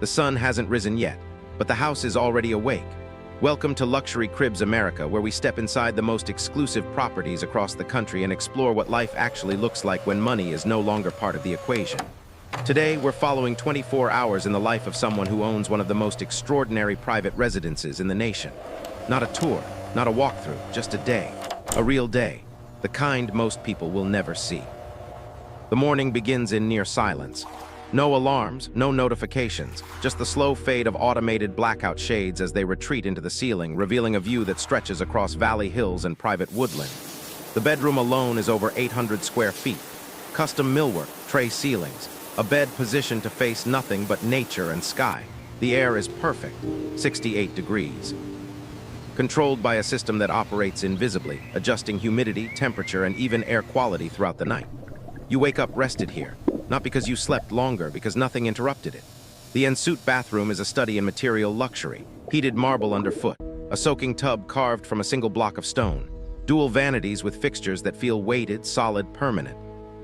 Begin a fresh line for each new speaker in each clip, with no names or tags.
The sun hasn't risen yet, but the house is already awake. Welcome to Luxury Cribs America, where we step inside the most exclusive properties across the country and explore what life actually looks like when money is no longer part of the equation. Today, we're following 24 hours in the life of someone who owns one of the most extraordinary private residences in the nation. Not a tour, not a walkthrough, just a day. A real day. The kind most people will never see. The morning begins in near silence. No alarms, no notifications, just the slow fade of automated blackout shades as they retreat into the ceiling, revealing a view that stretches across valley hills and private woodland. The bedroom alone is over 800 square feet. Custom millwork, tray ceilings, a bed positioned to face nothing but nature and sky. The air is perfect, 68 degrees. Controlled by a system that operates invisibly, adjusting humidity, temperature, and even air quality throughout the night. You wake up rested here, not because you slept longer, because nothing interrupted it. The ensuite bathroom is a study in material luxury, heated marble underfoot, a soaking tub carved from a single block of stone, dual vanities with fixtures that feel weighted, solid, permanent.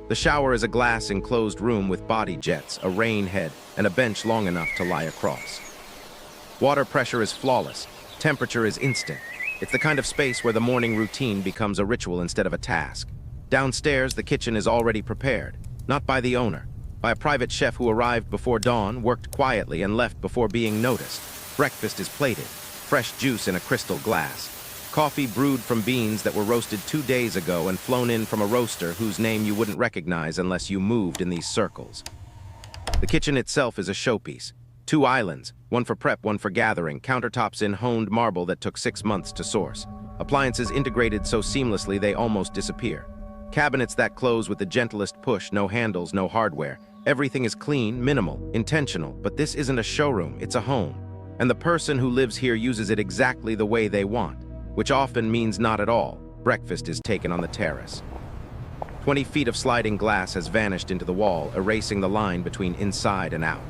The shower is a glass enclosed room with body jets, a rain head, and a bench long enough to lie across. Water pressure is flawless, temperature is instant. It's the kind of space where the morning routine becomes a ritual instead of a task. Downstairs, the kitchen is already prepared, not by the owner, by a private chef who arrived before dawn, worked quietly, and left before being noticed. Breakfast is plated, fresh juice in a crystal glass. Coffee brewed from beans that were roasted 2 days ago and flown in from a roaster whose name you wouldn't recognize unless you moved in these circles. The kitchen itself is a showpiece. 2 islands, one for prep, one for gathering, countertops in honed marble that took 6 months to source. Appliances integrated so seamlessly they almost disappear. Cabinets that close with the gentlest push, no handles, no hardware. Everything is clean, minimal, intentional, but this isn't a showroom, it's a home. And the person who lives here uses it exactly the way they want, which often means not at all. Breakfast is taken on the terrace. 20 feet of sliding glass has vanished into the wall, erasing the line between inside and out.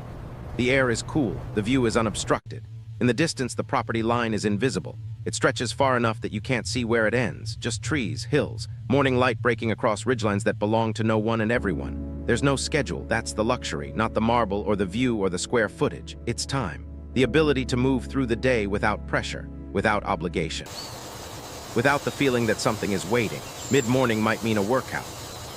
The air is cool, the view is unobstructed. In the distance, the property line is invisible. It stretches far enough that you can't see where it ends, just trees, hills, morning light breaking across ridgelines that belong to no one and everyone. There's no schedule, that's the luxury, not the marble or the view or the square footage. It's time. The ability to move through the day without pressure, without obligation. Without the feeling that something is waiting. Mid-morning might mean a workout.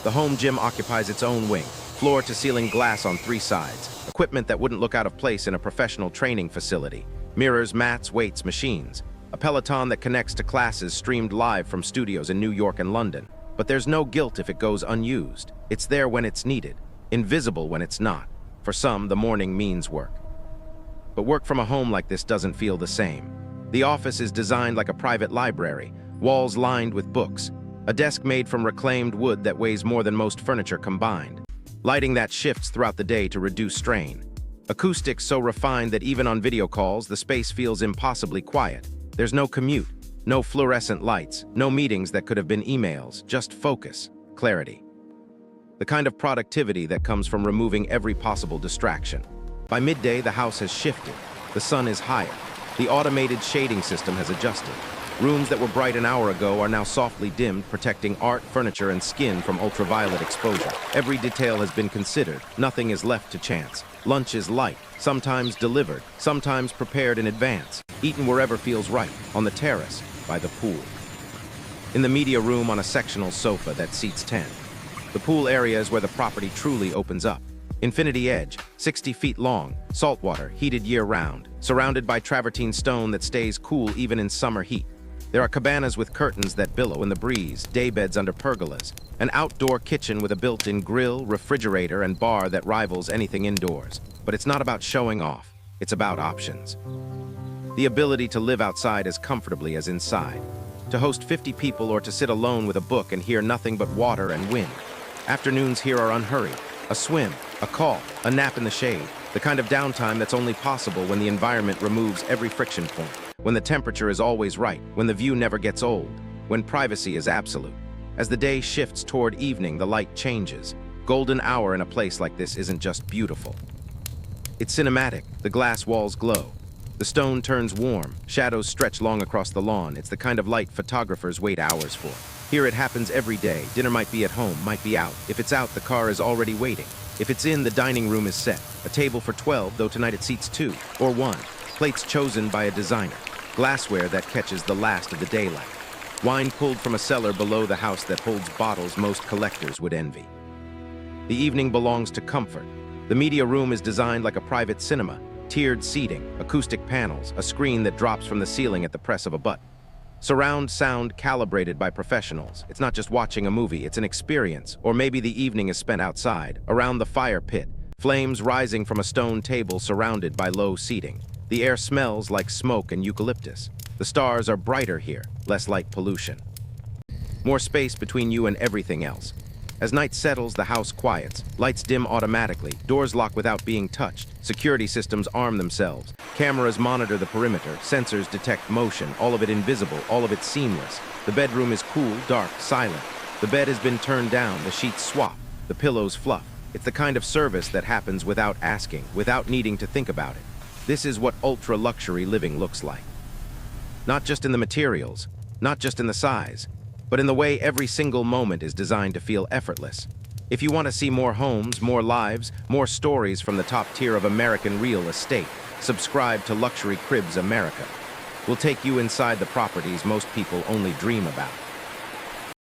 The home gym occupies its own wing, floor-to-ceiling glass on 3 sides, equipment that wouldn't look out of place in a professional training facility. Mirrors, mats, weights, machines. A Peloton that connects to classes streamed live from studios in New York and London. But there's no guilt if it goes unused. It's there when it's needed, invisible when it's not. For some, the morning means work. But work from a home like this doesn't feel the same. The office is designed like a private library, walls lined with books, a desk made from reclaimed wood that weighs more than most furniture combined, lighting that shifts throughout the day to reduce strain. Acoustics so refined that even on video calls, the space feels impossibly quiet. There's no commute, no fluorescent lights, no meetings that could have been emails, just focus, clarity. The kind of productivity that comes from removing every possible distraction. By midday, the house has shifted. The sun is higher. The automated shading system has adjusted. Rooms that were bright an hour ago are now softly dimmed, protecting art, furniture, and skin from ultraviolet exposure. Every detail has been considered. Nothing is left to chance. Lunch is light, sometimes delivered, sometimes prepared in advance, eaten wherever feels right, on the terrace, by the pool. In the media room on a sectional sofa that seats 10. The pool area is where the property truly opens up. Infinity edge, 60 feet long, saltwater, heated year-round, surrounded by travertine stone that stays cool even in summer heat. There are cabanas with curtains that billow in the breeze, daybeds under pergolas, an outdoor kitchen with a built-in grill, refrigerator, and bar that rivals anything indoors. But it's not about showing off, it's about options. The ability to live outside as comfortably as inside, to host 50 people or to sit alone with a book and hear nothing but water and wind. Afternoons here are unhurried, a swim, a call, a nap in the shade, the kind of downtime that's only possible when the environment removes every friction point. When the temperature is always right, when the view never gets old, when privacy is absolute. As the day shifts toward evening, the light changes. Golden hour in a place like this isn't just beautiful. It's cinematic. The glass walls glow. The stone turns warm. Shadows stretch long across the lawn. It's the kind of light photographers wait hours for. Here it happens every day. Dinner might be at home, might be out. If it's out, the car is already waiting. If it's in, the dining room is set. A table for 12, though tonight it seats 2 or 1. Plates chosen by a designer. Glassware that catches the last of the daylight. Wine pulled from a cellar below the house that holds bottles most collectors would envy. The evening belongs to comfort. The media room is designed like a private cinema. Tiered seating, acoustic panels, a screen that drops from the ceiling at the press of a button. Surround sound calibrated by professionals. It's not just watching a movie, it's an experience. Or maybe the evening is spent outside, around the fire pit, flames rising from a stone table surrounded by low seating. The air smells like smoke and eucalyptus. The stars are brighter here, less like pollution. More space between you and everything else. As night settles, the house quiets. Lights dim automatically. Doors lock without being touched. Security systems arm themselves. Cameras monitor the perimeter. Sensors detect motion. All of it invisible. All of it seamless. The bedroom is cool, dark, silent. The bed has been turned down. The sheets swap. The pillows fluff. It's the kind of service that happens without asking, without needing to think about it. This is what ultra-luxury living looks like. Not just in the materials, not just in the size, but in the way every single moment is designed to feel effortless. If you want to see more homes, more lives, more stories from the top tier of American real estate, subscribe to Luxury Cribs America. We'll take you inside the properties most people only dream about.